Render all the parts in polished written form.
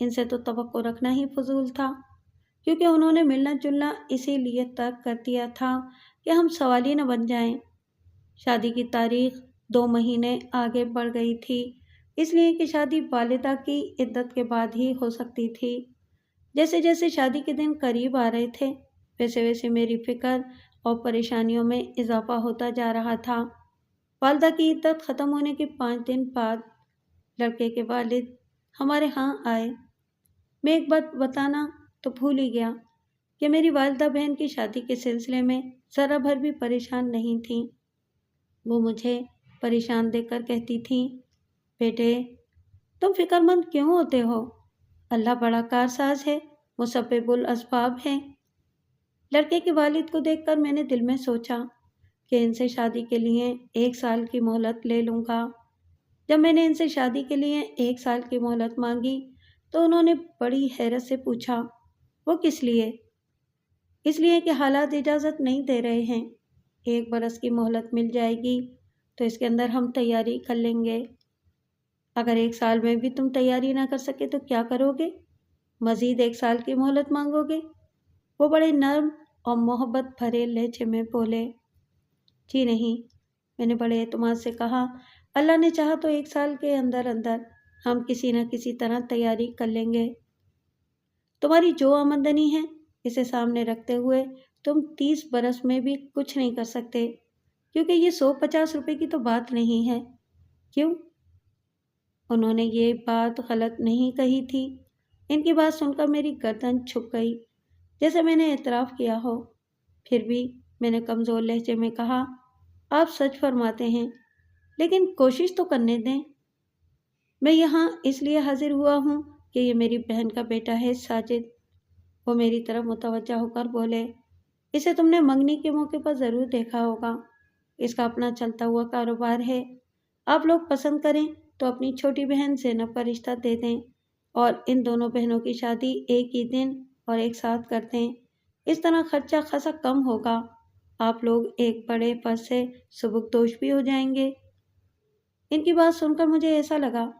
ان سے تو توقع رکھنا ہی فضول تھا، کیونکہ انہوں نے ملنا جلنا اسی لیے تک کر دیا تھا کہ ہم سوالی نہ بن جائیں۔ شادی کی تاریخ 2 مہینے آگے بڑھ گئی تھی، اس لیے کہ شادی والدہ کی عدت کے بعد ہی ہو سکتی تھی۔ جیسے جیسے شادی کے دن قریب آ رہے تھے، ویسے ویسے میری فکر اور پریشانیوں میں اضافہ ہوتا جا رہا تھا۔ والدہ کی عدت ختم ہونے کے 5 دن بعد لڑکے کے والد ہمارے ہاں آئے۔ میں ایک بات بتانا تو بھول ہی گیا کہ میری والدہ بہن کی شادی کے سلسلے میں ذرا بھر بھی پریشان نہیں تھیں۔ وہ مجھے پریشان دیکھ کر کہتی تھیں، بیٹے تم فکر مند کیوں ہوتے ہو؟ اللہ بڑا کارساز ہے، مسبب الاسباب ہے۔ لڑکے کے والد کو دیکھ کر میں نے دل میں سوچا کہ ان سے شادی کے لیے 1 سال کی مہلت لے لوں گا۔ جب میں نے ان سے شادی کے لیے 1 سال کی مہلت مانگی تو انہوں نے بڑی حیرت سے پوچھا، وہ کس لیے؟ اس لیے کہ حالات اجازت نہیں دے رہے ہیں۔ 1 برس کی مہلت مل جائے گی تو اس کے اندر ہم تیاری کر لیں گے۔ اگر 1 سال میں بھی تم تیاری نہ کر سکے تو کیا کرو گے؟ مزید 1 سال کی مہلت مانگو گے؟ وہ بڑے نرم اور محبت بھرے لہجے میں بولے۔ جی نہیں، میں نے بڑے اعتماد سے کہا، اللہ نے چاہا تو 1 سال کے اندر اندر ہم کسی نہ کسی طرح تیاری کر لیں گے۔ تمہاری جو آمدنی ہے اسے سامنے رکھتے ہوئے تم 30 برس میں بھی کچھ نہیں کر سکتے، کیونکہ یہ 150 روپے کی تو بات نہیں ہے۔ کیوں؟ انہوں نے یہ بات غلط نہیں کہی تھی۔ ان کی بات سن کر میری گردن جھک گئی، جیسے میں نے اعتراف کیا ہو۔ پھر بھی میں نے کمزور لہجے میں کہا، آپ سچ فرماتے ہیں، لیکن کوشش تو کرنے دیں۔ میں یہاں اس لیے حاضر ہوا ہوں کہ یہ میری بہن کا بیٹا ہے ساجد۔ وہ میری طرف متوجہ ہو کر بولے، اسے تم نے منگنی کے موقع پر ضرور دیکھا ہوگا۔ اس کا اپنا چلتا ہوا کاروبار ہے۔ آپ لوگ پسند کریں تو اپنی چھوٹی بہن زینب کا رشتہ دے دیں اور ان دونوں بہنوں کی شادی ایک ہی دن اور ایک ساتھ کر دیں۔ اس طرح خرچہ خاصا کم ہوگا۔ آپ لوگ ایک بڑے پد سے سبکدوش بھی ہو جائیں گے۔ ان کی بات سن کر مجھے ایسا لگا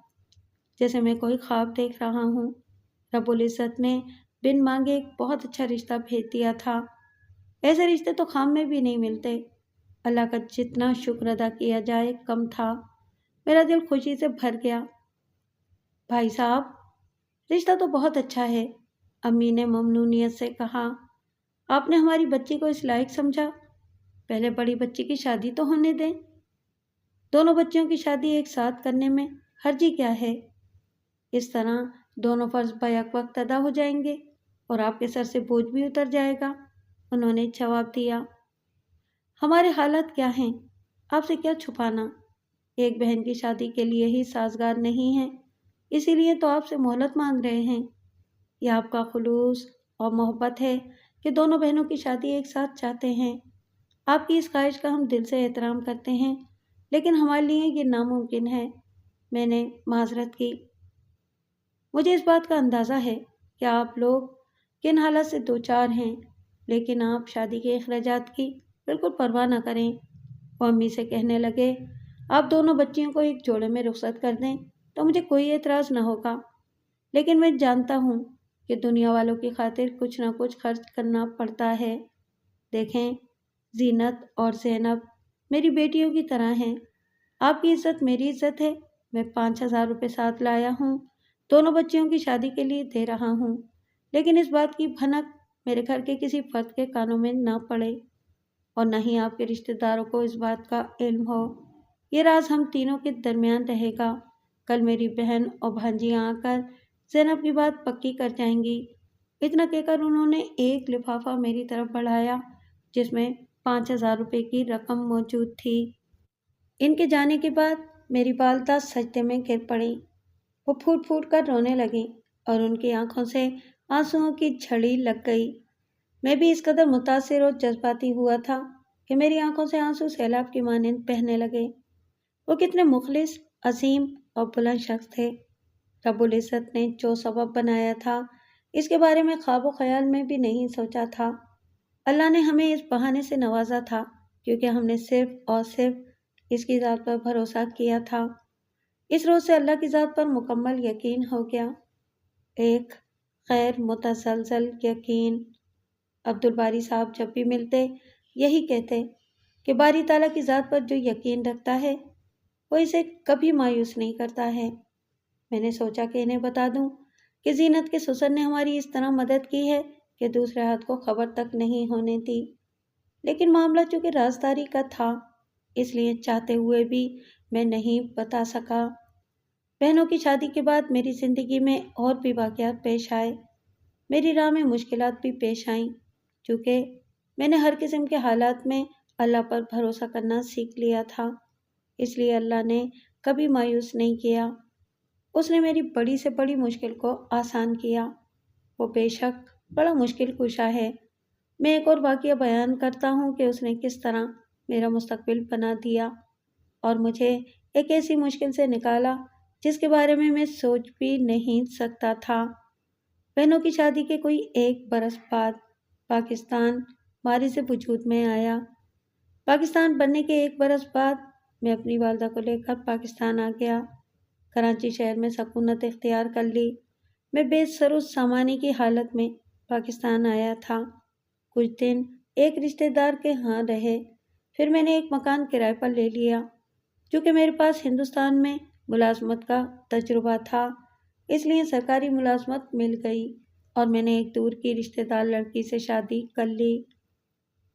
جیسے میں کوئی خواب دیکھ رہا ہوں۔ رب العزت نے بن مانگے ایک بہت اچھا رشتہ بھیج دیا تھا۔ ایسے رشتے تو خام میں بھی نہیں ملتے۔ اللہ کا جتنا شکر ادا کیا جائے کم تھا۔ میرا دل خوشی سے بھر گیا۔ بھائی صاحب، رشتہ تو بہت اچھا ہے، امی نے ممنونیت سے کہا۔ آپ نے ہماری بچی کو اس لائق سمجھا؟ پہلے بڑی بچی کی شادی تو ہونے دیں۔ دونوں بچیوں کی شادی ایک ساتھ کرنے میں حرجی کیا ہے؟ اس طرح دونوں فرض بیک وقت ادا ہو جائیں گے اور آپ کے سر سے بوجھ بھی اتر جائے گا۔ انہوں نے جواب دیا، ہمارے حالات کیا ہیں، آپ سے کیا چھپانا؟ ایک بہن کی شادی کے لیے ہی سازگار نہیں ہے، اسی لیے تو آپ سے مہلت مانگ رہے ہیں۔ یہ آپ کا خلوص اور محبت ہے کہ دونوں بہنوں کی شادی ایک ساتھ چاہتے ہیں۔ آپ کی اس خواہش کا ہم دل سے احترام کرتے ہیں، لیکن ہمارے لیے یہ ناممکن ہے۔ میں نے معذرت کی۔ مجھے اس بات کا اندازہ ہے کہ آپ لوگ کن حالات سے دوچار ہیں، لیکن آپ شادی کے اخراجات کی بالکل پرواہ نہ کریں۔ وہ امی سے کہنے لگے، آپ دونوں بچیوں کو ایک جوڑے میں رخصت کر دیں تو مجھے کوئی اعتراض نہ ہوگا، لیکن میں جانتا ہوں کہ دنیا والوں کی خاطر کچھ نہ کچھ خرچ کرنا پڑتا ہے۔ دیکھیں، زینت اور زینب میری بیٹیوں کی طرح ہیں۔ آپ کی عزت میری عزت ہے۔ میں 5000 روپے ساتھ لایا ہوں، دونوں بچیوں کی شادی کے لیے دے رہا ہوں، لیکن اس بات کی بھنک میرے گھر کے کسی فرد کے کانوں میں نہ پڑے اور نہ ہی آپ کے رشتہ داروں کو اس بات کا علم ہو۔ یہ راز ہم تینوں کے درمیان رہے گا۔ کل میری بہن اور بھانجیاں آ کر زینب کی بات پکی کر جائیں گی۔ اتنا کہہ کر انہوں نے ایک لفافہ میری طرف بڑھایا جس میں 5000 روپے کی رقم موجود تھی۔ ان کے جانے کے بعد میری والدہ سجدے میں گر پڑیں۔ وہ پھوٹ پھوٹ کر رونے لگیں اور ان کی آنکھوں سے آنسوؤں کی جھڑی لگ گئی۔ میں بھی اس قدر متاثر اور جذباتی ہوا تھا کہ میری آنکھوں سے آنسو سیلاب کی مانند بہنے لگے۔ وہ کتنے مخلص، عظیم اور بلند شخص تھے۔ رب العزت نے جو سبب بنایا تھا اس کے بارے میں خواب و خیال میں بھی نہیں سوچا تھا۔ اللہ نے ہمیں اس بہانے سے نوازا تھا کیونکہ ہم نے صرف اور صرف اس کی ذات پر بھروسہ کیا تھا۔ اس روز سے اللہ کی ذات پر مکمل یقین ہو گیا۔ ایک غیر متزلزل یقین۔ عبدالباری صاحب جب بھی ملتے یہی کہتے کہ باری تعالیٰ کی ذات پر جو یقین رکھتا ہے وہ اسے کبھی مایوس نہیں کرتا ہے۔ میں نے سوچا کہ انہیں بتا دوں کہ زینت کے سسر نے ہماری اس طرح مدد کی ہے کہ دوسرے ہاتھ کو خبر تک نہیں ہونے دی، لیکن معاملہ چونکہ رازداری کا تھا اس لیے چاہتے ہوئے بھی میں نہیں بتا سکا۔ بہنوں کی شادی کے بعد میری زندگی میں اور بھی واقعات پیش آئے، میری راہ میں مشکلات بھی پیش آئیں، چونکہ میں نے ہر قسم کے حالات میں اللہ پر بھروسہ کرنا سیکھ لیا تھا، اس لیے اللہ نے کبھی مایوس نہیں کیا۔ اس نے میری بڑی سے بڑی مشکل کو آسان کیا۔ وہ بے شک بڑا مشکل کشا ہے۔ میں ایک اور واقعہ بیان کرتا ہوں کہ اس نے کس طرح میرا مستقبل بنا دیا اور مجھے ایک ایسی مشکل سے نکالا جس کے بارے میں سوچ بھی نہیں سکتا تھا۔ بہنوں کی شادی کے کوئی 1 برس بعد پاکستان مارز وجود میں آیا۔ پاکستان بننے کے 1 برس بعد میں اپنی والدہ کو لے کر پاکستان آ گیا۔ کراچی شہر میں سکونت اختیار کر لی۔ میں بے سر و سامانی کی حالت میں پاکستان آیا تھا۔ کچھ دن ایک رشتہ دار کے ہاں رہے، پھر میں نے ایک مکان کرائے پر لے لیا۔ چونکہ میرے پاس ہندوستان میں ملازمت کا تجربہ تھا اس لیے سرکاری ملازمت مل گئی اور میں نے ایک دور کی رشتہ دار لڑکی سے شادی کر لی۔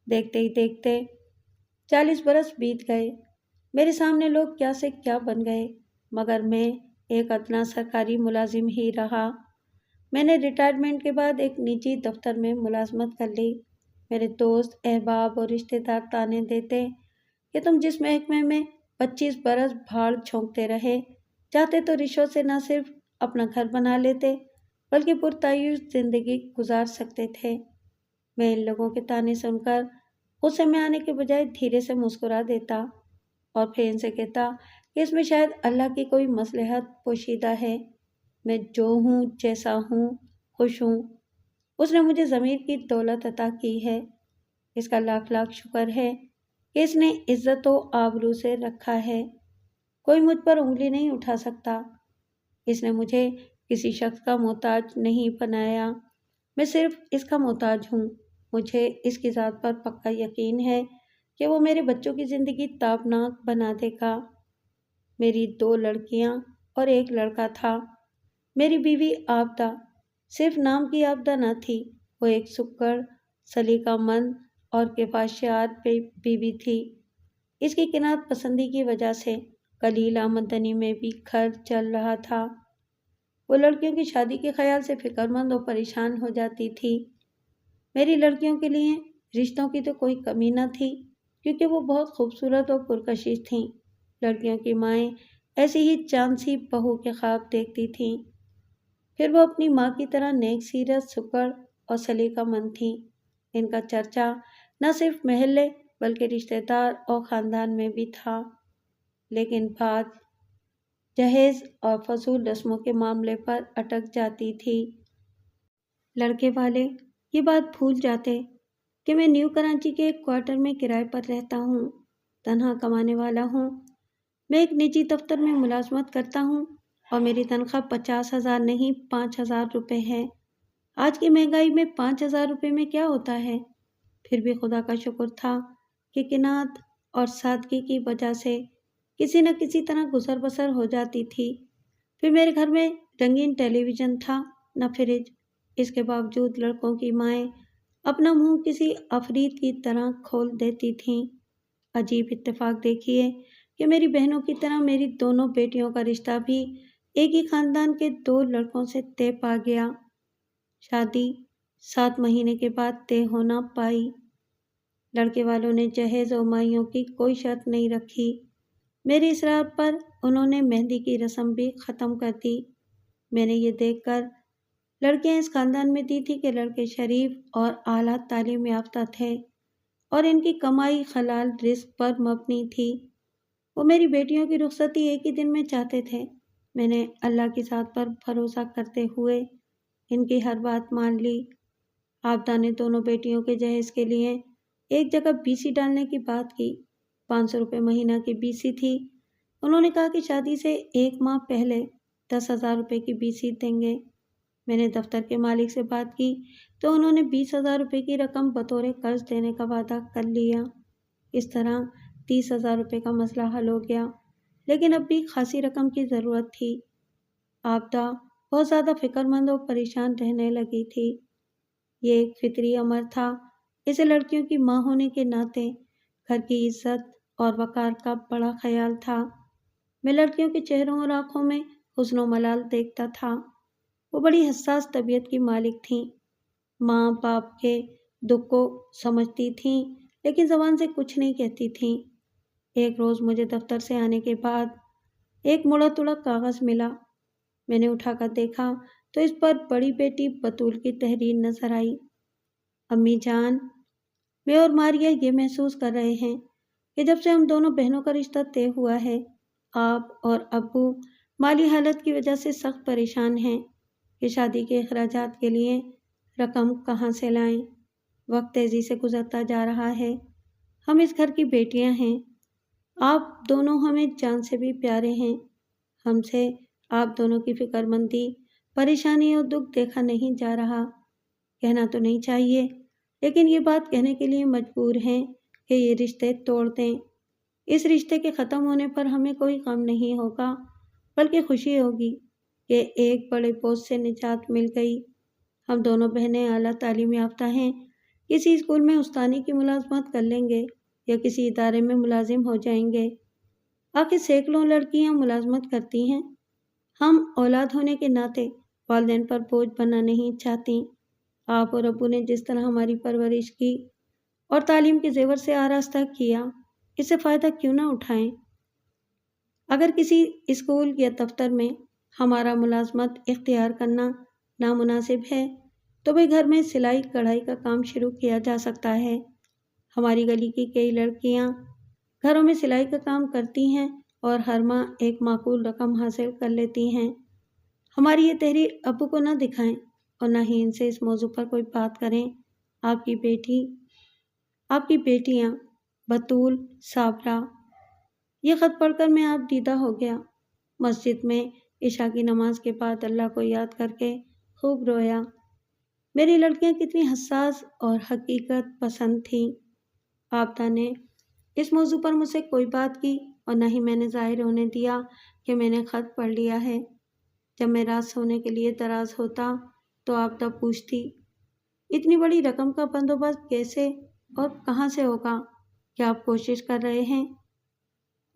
دیکھتے ہی دیکھتے 40 برس بیت گئے۔ میرے سامنے لوگ کیا سے کیا بن گئے، مگر میں ایک ادنا سرکاری ملازم ہی رہا۔ میں نے ریٹائرمنٹ کے بعد ایک نجی دفتر میں ملازمت کر لی۔ میرے دوست احباب اور رشتہ دار تانے دیتے کہ تم جس محکمے میں 25 برس بھاڑ چھونکتے رہے، چاہتے تو رشوت سے نہ صرف اپنا گھر بنا لیتے بلکہ پرتعیش زندگی گزار سکتے تھے۔ میں ان لوگوں کے تانے سن کر غصے میں آنے کے بجائے دھیرے سے مسکرا دیتا اور پھر ان سے کہتا کہ اس میں شاید اللہ کی کوئی مصلحت پوشیدہ ہے۔ میں جو ہوں جیسا ہوں خوش ہوں۔ اس نے مجھے ضمیر کی دولت عطا کی ہے، اس کا لاکھ لاکھ شکر ہے کہ اس نے عزت و آبرو سے رکھا ہے۔ کوئی مجھ پر انگلی نہیں اٹھا سکتا۔ اس نے مجھے کسی شخص کا محتاج نہیں بنایا، میں صرف اس کا محتاج ہوں۔ مجھے اس کی ذات پر پکا یقین ہے کہ وہ میرے بچوں کی زندگی تابناک بنا دے گا۔ میری 2 لڑکیاں اور 1 لڑکا تھا۔ میری بیوی عابدہ صرف نام کی عابدہ نہ تھی، وہ ایک سکڑ، سلیقہ مند اور کفایت بیوی تھی۔ اس کی قناعت پسندی کی وجہ سے قلیل آمدنی میں بھی گھر چل رہا تھا۔ وہ لڑکیوں کی شادی کے خیال سے فکر مند اور پریشان ہو جاتی تھی۔ میری لڑکیوں کے لیے رشتوں کی تو کوئی کمی نہ تھی کیونکہ وہ بہت خوبصورت اور پرکشش تھیں۔ لڑکیوں کی مائیں ایسی ہی چاند سی بہو کے خواب دیکھتی تھیں۔ پھر وہ اپنی ماں کی طرح نیک سیرت، سکڑ اور سلیقہ مند تھیں۔ ان کا چرچا نہ صرف محلے بلکہ رشتہ دار اور خاندان میں بھی تھا۔ لیکن بات جہیز اور فضول رسموں کے معاملے پر اٹک جاتی تھی۔ لڑکے والے یہ بات بھول جاتے کہ میں نیو کراچی کے ایک کوارٹر میں کرائے پر رہتا ہوں، تنہا کمانے والا ہوں۔ میں ایک نجی دفتر میں ملازمت کرتا ہوں اور میری تنخواہ 50,000 نہیں 5,000 روپے ہے۔ آج کی مہنگائی میں 5,000 روپے میں کیا ہوتا ہے؟ پھر بھی خدا کا شکر تھا کہ قناعت اور سادگی کی وجہ سے کسی نہ کسی طرح گزر بسر ہو جاتی تھی۔ پھر میرے گھر میں رنگین ٹیلی ویژن تھا، نہ فریج۔ اس کے باوجود لڑکوں کی مائیں اپنا منہ کسی عفریت کی طرح کھول دیتی تھیں۔ عجیب اتفاق دیکھیے کہ میری بہنوں کی طرح میری دونوں بیٹیوں کا رشتہ بھی ایک ہی خاندان کے 2 لڑکوں سے طے پا گیا۔ شادی 7 مہینے کے بعد طے ہونا پائی۔ لڑکے والوں نے جہیز اور مائیوں کی کوئی شرط نہیں رکھی۔ میرے اصرار پر انہوں نے مہندی کی رسم بھی ختم کر دی۔ میں نے یہ دیکھ کر لڑکیاں اس خاندان میں دی تھی کہ لڑکے شریف اور اعلیٰ تعلیم یافتہ تھے اور ان کی کمائی حلال رزق پر مبنی تھی۔ وہ میری بیٹیوں کی رخصتی ایک ہی دن میں چاہتے تھے۔ میں نے اللہ کی ذات پر بھروسہ کرتے ہوئے ان کی ہر بات مان لی۔ عابدہ نے دونوں بیٹیوں کے جہیز کے لیے ایک جگہ BC ڈالنے کی بات کی۔ 500 روپے مہینہ کی BC تھی۔ انہوں نے کہا کہ شادی سے 1 ماہ پہلے 10,000 روپے کی BC دیں گے۔ میں نے دفتر کے مالک سے بات کی تو انہوں نے 20,000 روپے کی رقم بطور قرض دینے کا وعدہ کر لیا۔ اس طرح 30,000 روپے کا مسئلہ حل ہو گیا، لیکن اب بھی خاصی رقم کی ضرورت تھی۔ آبدہ بہت زیادہ فکر مند اور پریشان رہنے لگی تھی۔ یہ ایک فطری امر تھا۔ اسے لڑکیوں کی ماں ہونے کے ناطے گھر کی عزت اور وقار کا بڑا خیال تھا۔ میں لڑکیوں کے چہروں اور آنکھوں میں حسن و ملال دیکھتا تھا۔ وہ بڑی حساس طبیعت کی مالک تھیں۔ ماں باپ کے دکھ کو سمجھتی تھیں، لیکن زبان سے کچھ نہیں کہتی تھیں۔ ایک روز مجھے دفتر سے آنے کے بعد ایک مڑا توڑا کاغذ ملا۔ میں نے اٹھا کر دیکھا تو اس پر بڑی بیٹی بطول کی تحریر نظر آئی۔ امی جان، میں اور ماریا یہ محسوس کر رہے ہیں کہ جب سے ہم دونوں بہنوں کا رشتہ طے ہوا ہے، آپ اور ابو مالی حالت کی وجہ سے سخت پریشان ہیں کہ شادی کے اخراجات کے لیے رقم کہاں سے لائیں۔ وقت تیزی سے گزرتا جا رہا ہے۔ ہم اس گھر کی بیٹیاں ہیں۔ آپ دونوں ہمیں جان سے بھی پیارے ہیں۔ ہم سے آپ دونوں کی فکر مندی، پریشانی اور دکھ دیکھا نہیں جا رہا۔ کہنا تو نہیں چاہیے، لیکن یہ بات کہنے کے لیے مجبور ہیں کہ یہ رشتے توڑ دیں۔ اس رشتے کے ختم ہونے پر ہمیں کوئی غم نہیں ہوگا، بلکہ خوشی ہوگی کہ ایک بڑے بوجھ سے نجات مل گئی۔ ہم دونوں بہنیں اعلیٰ تعلیم یافتہ ہیں، کسی اسکول میں استانی کی ملازمت کر لیں گے یا کسی ادارے میں ملازم ہو جائیں گے۔ آخر سینکڑوں لڑکیاں ملازمت کرتی ہیں۔ ہم اولاد ہونے کے ناطے والدین پر بوجھ بننا نہیں چاہتی۔ آپ اور ابو نے جس طرح ہماری پرورش کی اور تعلیم کے زیور سے آراستہ کیا، اس سے فائدہ کیوں نہ اٹھائیں؟ اگر کسی اسکول یا دفتر میں ہمارا ملازمت اختیار کرنا نامناسب ہے تو بھئی گھر میں سلائی کڑھائی کا کام شروع کیا جا سکتا ہے۔ ہماری گلی کی کئی لڑکیاں گھروں میں سلائی کا کام کرتی ہیں اور ہر ماہ ایک معقول رقم حاصل کر لیتی ہیں۔ ہماری یہ تحریر ابو کو نہ دکھائیں اور نہ ہی ان سے اس موضوع پر کوئی بات کریں۔ آپ کی بیٹیاں بطول، صابرہ۔ یہ خط پڑھ کر میں آپ دیدہ ہو گیا۔ مسجد میں عشاء کی نماز کے بعد اللہ کو یاد کر کے خوب رویا۔ میری لڑکیاں کتنی حساس اور حقیقت پسند تھیں۔ آبدہ نے اس موضوع پر مجھ سے کوئی بات کی اور نہ ہی میں نے ظاہر ہونے دیا کہ میں نے خط پڑھ لیا ہے۔ جب میں رات سونے کے لیے دراز ہوتا تو آبدہ پوچھتی، اتنی بڑی رقم کا بندوبست کیسے اور کہاں سے ہوگا؟ کیا آپ کوشش کر رہے ہیں؟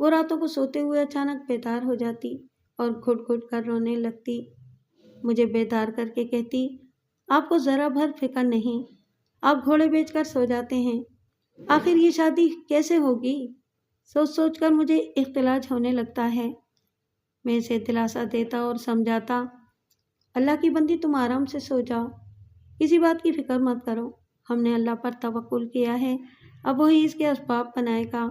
وہ راتوں کو سوتے ہوئے اچانک بیدار ہو جاتی اور گھٹ گھٹ کر رونے لگتی۔ مجھے بیدار کر کے کہتی، آپ کو ذرا بھر فکر نہیں، آپ گھوڑے بیچ کر سو جاتے ہیں۔ آخر یہ شادی کیسے ہوگی؟ سوچ سوچ کر مجھے اختلاج ہونے لگتا ہے۔ میں اسے دلاسا دیتا اور سمجھاتا، اللہ کی بندی تم آرام سے سو جاؤ، کسی بات کی فکر مت کرو، ہم نے اللہ پر توکل کیا ہے، اب وہی اس کے اسباب بنائے گا۔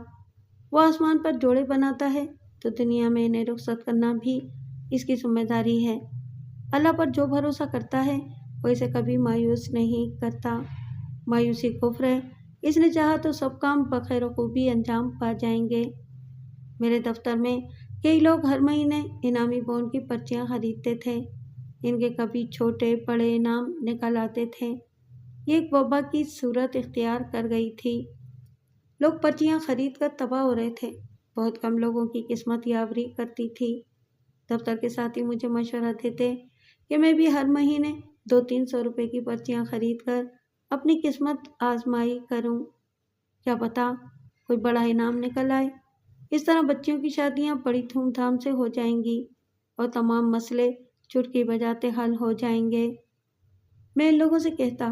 وہ آسمان پر جوڑے بناتا ہے تو دنیا میں انہیں رخصت کرنا بھی اس کی ذمہ داری ہے۔ اللہ پر جو بھروسہ کرتا ہے وہ اسے کبھی مایوس نہیں کرتا۔ مایوسی کفر ہے، اس نے چاہا تو سب کام بخیر و خوبی انجام پا جائیں گے۔ میرے دفتر میں کئی لوگ ہر مہینے انعامی بونڈ کی پرچیاں خریدتے تھے۔ ان کے کبھی چھوٹے بڑے انعام نکل آتے تھے۔ یہ ایک وبا کی صورت اختیار کر گئی تھی۔ لوگ پرچیاں خرید کر تباہ ہو رہے تھے۔ بہت کم لوگوں کی قسمت یاوری کرتی تھی۔ دفتر کے ساتھی مجھے مشورہ دیتے کہ میں بھی ہر مہینے 200-300 روپے کی پرچیاں خرید کر اپنی قسمت آزمائی کروں، کیا پتا کوئی بڑا انعام نکل آئے۔ اس طرح بچیوں کی شادیاں بڑی دھوم دھام سے ہو جائیں گی اور تمام مسئلے چٹکی بجاتے حل ہو جائیں گے۔ میں ان لوگوں سے کہتا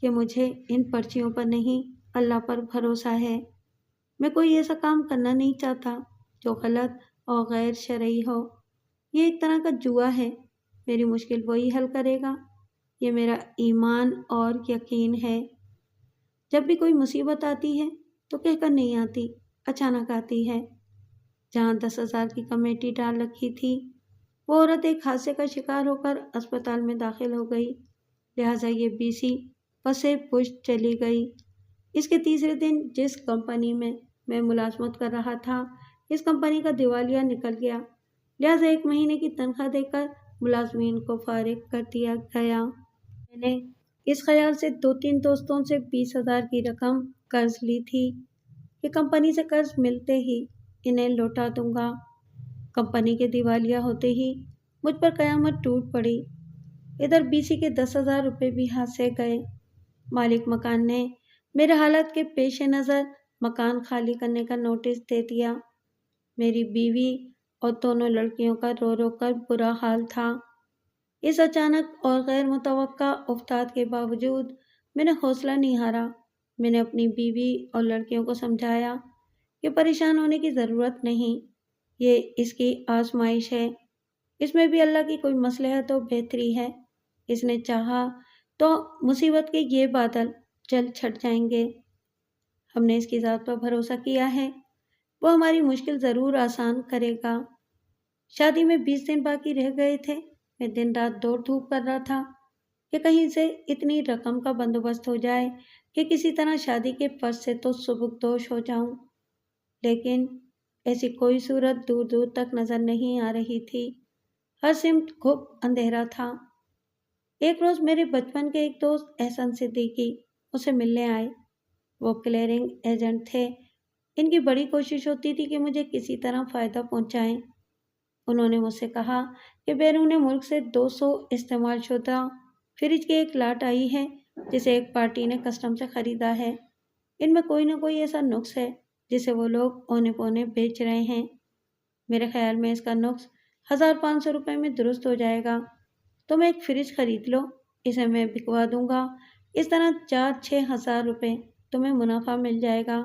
کہ مجھے ان پرچیوں پر نہیں، اللہ پر بھروسہ ہے۔ میں کوئی ایسا کام کرنا نہیں چاہتا جو غلط اور غیر شرعی ہو۔ یہ ایک طرح کا جوا ہے، میری مشکل وہی حل کرے گا، یہ میرا ایمان اور یقین ہے۔ جب بھی کوئی مصیبت آتی ہے تو کہہ کر نہیں آتی، اچانک آتی ہے۔ جہاں 10,000 کی کمیٹی ڈال رکھی تھی، وہ عورت ایک حادثے کا شکار ہو کر اسپتال میں داخل ہو گئی، لہٰذا یہ BC پسے پشت چلی گئی۔ اس کے تیسرے دن جس کمپنی میں میں ملازمت کر رہا تھا، اس کمپنی کا دیوالیہ نکل گیا، لہٰذا 1 مہینے کی تنخواہ دے کر ملازمین کو فارغ کر دیا گیا۔ میں نے اس خیال سے 2-3 دوستوں سے 20,000 کی رقم قرض لی تھی کہ کمپنی سے قرض ملتے ہی انہیں لوٹا دوں گا۔ کمپنی کے دیوالیہ ہوتے ہی مجھ پر قیامت ٹوٹ پڑی۔ ادھر BC کے 10,000 روپے بھی ہاتھ سے گئے۔ مالک مکان نے میرے حالت کے پیش نظر مکان خالی کرنے کا نوٹس دے دیا۔ میری بیوی اور دونوں لڑکیوں کا رو رو کر برا حال تھا۔ اس اچانک اور غیر متوقع افتاد کے باوجود میں نے حوصلہ نہیں ہارا۔ میں نے اپنی بیوی اور لڑکیوں کو سمجھایا کہ پریشان ہونے کی ضرورت نہیں، یہ اس کی آزمائش ہے، اس میں بھی اللہ کی کوئی مصلحت و بہتری ہے۔ اس نے چاہا تو مصیبت کے یہ بادل جلد چھٹ جائیں گے۔ ہم نے اس کی ذات پر بھروسہ کیا ہے، وہ ہماری مشکل ضرور آسان کرے گا۔ شادی میں 20 دن باقی رہ گئے تھے۔ میں دن رات دوڑ دھوپ کر رہا تھا کہ کہیں سے اتنی رقم کا بندوبست ہو جائے کہ کسی طرح شادی کے فرض سے تو سبکدوش ہو جاؤں، لیکن ایسی کوئی صورت دور دور تک نظر نہیں آ رہی تھی۔ ہر سمت گھپ اندھیرا تھا۔ ایک روز میرے بچپن کے ایک دوست احسن صدیقی اسے ملنے آئے۔ وہ کلیئرنگ ایجنٹ تھے۔ ان کی بڑی کوشش ہوتی تھی کہ مجھے کسی طرح فائدہ پہنچائیں۔ انہوں نے مجھ سے کہا کہ بیرون ملک سے 200 استعمال شدہ فریج کی ایک لاٹ آئی ہے جسے ایک پارٹی نے کسٹم سے خریدا ہے۔ ان میں کوئی نہ کوئی ایسا نقص ہے جسے وہ لوگ اونے پونے بیچ رہے ہیں۔ میرے خیال میں اس کا نقص 1,500 روپے میں درست ہو جائے گا۔ تم ایک فریج خرید لو، اسے میں بکوا دوں گا۔ اس طرح 4-6 ہزار روپے تمہیں منافع مل جائے گا۔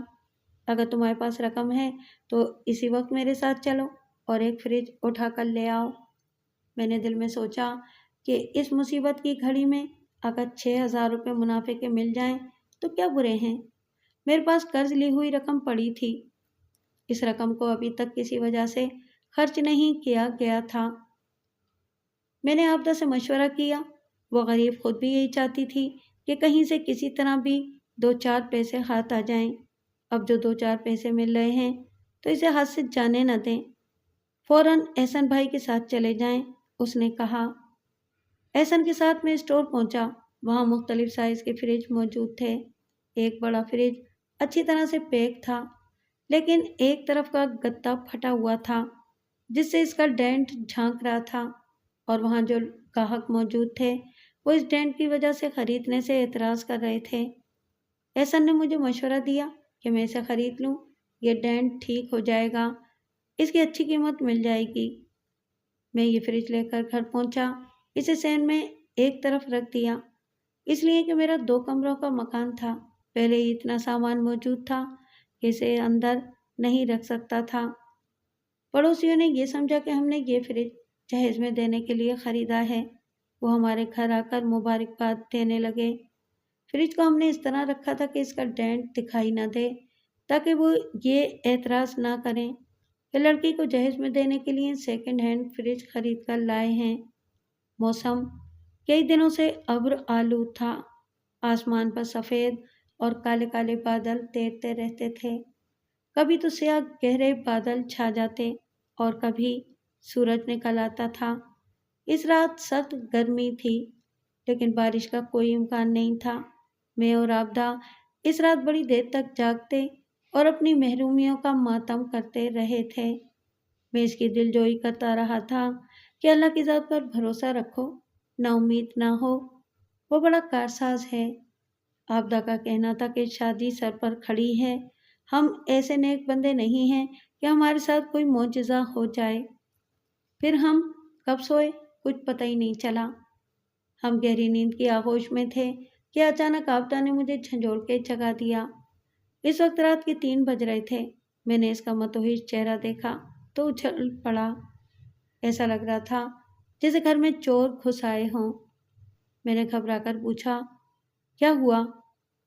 اگر تمہارے پاس رقم ہے تو اسی وقت میرے ساتھ چلو اور ایک فریج اٹھا کر لے آؤ۔ میں نے دل میں سوچا کہ اس مصیبت کی گھڑی میں اگر 6,000 روپے منافع کے مل جائیں تو کیا برے ہیں۔ میرے پاس قرض لی ہوئی رقم پڑی تھی۔ اس رقم کو ابھی تک کسی وجہ سے خرچ نہیں کیا گیا تھا۔ میں نے عابدہ سے مشورہ کیا۔ وہ غریب خود بھی یہی چاہتی تھی کہ کہیں سے کسی طرح بھی 2-4 پیسے ہاتھ آ جائیں۔ اب جو 2-4 پیسے مل رہے ہیں تو اسے ہاتھ سے جانے نہ دیں، فوراً احسن بھائی کے ساتھ چلے جائیں، اس نے کہا۔ احسن کے ساتھ میں اسٹور پہنچا۔ وہاں مختلف سائز کے فریج موجود تھے۔ ایک بڑا فریج اچھی طرح سے پیک تھا، لیکن ایک طرف کا گتا پھٹا ہوا تھا جس سے اس کا ڈینٹ جھانک رہا تھا، اور وہاں جو گاہک موجود تھے وہ اس ڈینٹ کی وجہ سے خریدنے سے اعتراض کر رہے تھے۔ احسن نے مجھے مشورہ دیا کہ میں اسے خرید لوں، یہ ڈینٹ ٹھیک ہو جائے گا، اس کی اچھی قیمت مل جائے گی۔ میں یہ فریج لے کر گھر پہنچا، اسے سین میں ایک طرف رکھ دیا، اس لیے کہ میرا 2 کمروں کا مکان تھا، پہلے ہی اتنا سامان موجود تھا کہ اسے اندر نہیں رکھ سکتا تھا۔ پڑوسیوں نے یہ سمجھا کہ ہم نے یہ فریج جہیز میں دینے کے لیے خریدا ہے۔ وہ ہمارے گھر آ کر مبارکباد دینے لگے۔ فریج کو ہم نے اس طرح رکھا تھا کہ اس کا ڈینٹ دکھائی نہ دے، تاکہ وہ یہ اعتراض نہ کریں کہ لڑکی کو جہیز میں دینے کے لیے سیکنڈ ہینڈ فریج خرید کر لائے ہیں۔ موسم کئی دنوں سے ابر آلود تھا۔ آسمان پر سفید اور کالے کالے بادل تیرتے رہتے تھے۔ کبھی تو سیاہ گہرے بادل چھا جاتے اور کبھی سورج نکل آتا تھا۔ اس رات سخت گرمی تھی، لیکن بارش کا کوئی امکان نہیں تھا۔ میں اور عابدہ اس رات بڑی دیر تک جاگتے اور اپنی محرومیوں کا ماتم کرتے رہے تھے۔ میں اس کی دلجوئی کرتا رہا تھا کہ اللہ کی ذات پر بھروسہ رکھو، نا امید نہ ہو، وہ بڑا کارساز ہے۔ عابدہ کا کہنا تھا کہ شادی سر پر کھڑی ہے، ہم ایسے نیک بندے نہیں ہیں کہ ہمارے ساتھ کوئی معجزہ ہو جائے۔ پھر ہم کب سوئے کچھ پتہ ہی نہیں چلا۔ ہم گہری نیند کی آغوش میں تھے کہ اچانک عابدہ نے مجھے جھنجھوڑ کے جگا دیا۔ اس وقت رات کے 3 بج رہے تھے۔ میں نے اس کا متوحش چہرہ دیکھا تو اچھل پڑا۔ ایسا لگ رہا تھا جیسے گھر میں چور گھس آئے ہوں۔ میں نے گھبرا کر پوچھا، کیا ہوا؟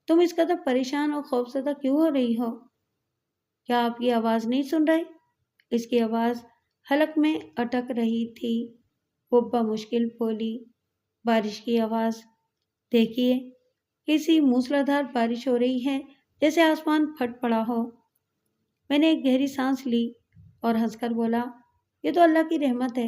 تم اس قدر پریشان اور خوفزدہ کیوں ہو رہی ہو؟ کیا آپ کی آواز نہیں سن رہے؟ اس کی آواز حلق میں اٹک رہی تھی۔ وہ بمشکل بولی، بارش کی آواز۔ دیکھیے، کسی موسلادھار بارش ہو رہی ہے جیسے آسمان پھٹ پڑا ہو۔ میں نے ایک گہری سانس لی اور ہنس کر بولا، یہ تو اللہ کی رحمت ہے،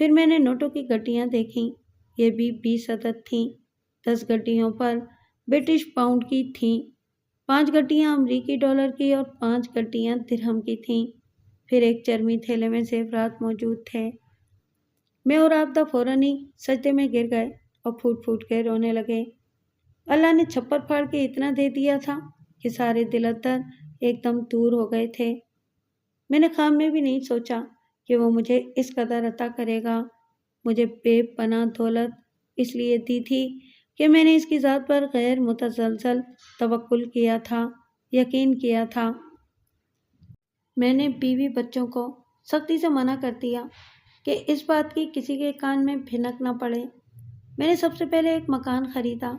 پھر میں نے نوٹوں کی گڈیاں دیکھیں، یہ بھی 20 عدد تھیں۔ 10 گڈیوں پر برٹش پاؤنڈ کی تھیں، 5 گڈیاں امریکی ڈالر کی اور 5 گڈیاں درہم کی تھیں۔ پھر ایک چرمی تھیلے میں زیورات موجود تھے۔ میں اور آبدہ فوراً ہی سجدے میں گر گئے اور پھوٹ پھوٹ کے رونے لگے۔ اللہ نے چھپر پھاڑ کے اتنا دے دیا تھا کہ سارے دل ادر ایک دم دور ہو گئے تھے۔ میں نے خواب میں بھی نہیں سوچا کہ وہ مجھے اس قدر عطا کرے گا۔ مجھے بے پناہ دولت اس لیے دی تھی کہ میں نے اس کی ذات پر غیر متزلزل توکل کیا تھا، یقین کیا تھا۔ میں نے بیوی بچوں کو سختی سے منع کر دیا کہ اس بات کی کسی کے کان میں بھنک نہ پڑے۔ میں نے سب سے پہلے ایک مکان خریدا،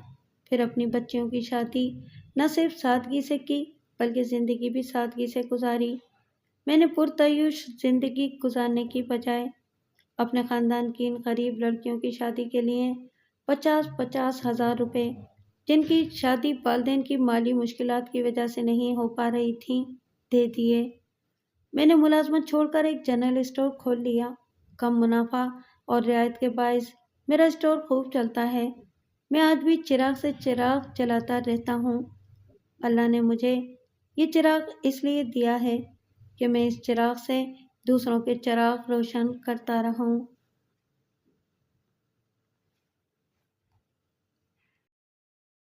پھر اپنی بچیوں کی شادی نہ صرف سادگی سے کی بلکہ زندگی بھی سادگی سے گزاری۔ میں نے پرتعیش زندگی گزارنے کی بجائے اپنے خاندان کی ان غریب لڑکیوں کی شادی کے لیے 50,000 روپے، جن کی شادی والدین کی مالی مشکلات کی وجہ سے نہیں ہو پا رہی تھیں، دے دیے۔ میں نے ملازمت چھوڑ کر ایک جنرل اسٹور کھول لیا۔ کم منافع اور رعایت کے باعث میرا اسٹور خوب چلتا ہے۔ میں آج بھی چراغ سے چراغ جلاتا رہتا ہوں۔ اللہ نے مجھے یہ چراغ اس لیے دیا ہے کہ میں اس چراغ سے دوسروں کے چراغ روشن کرتا رہوں۔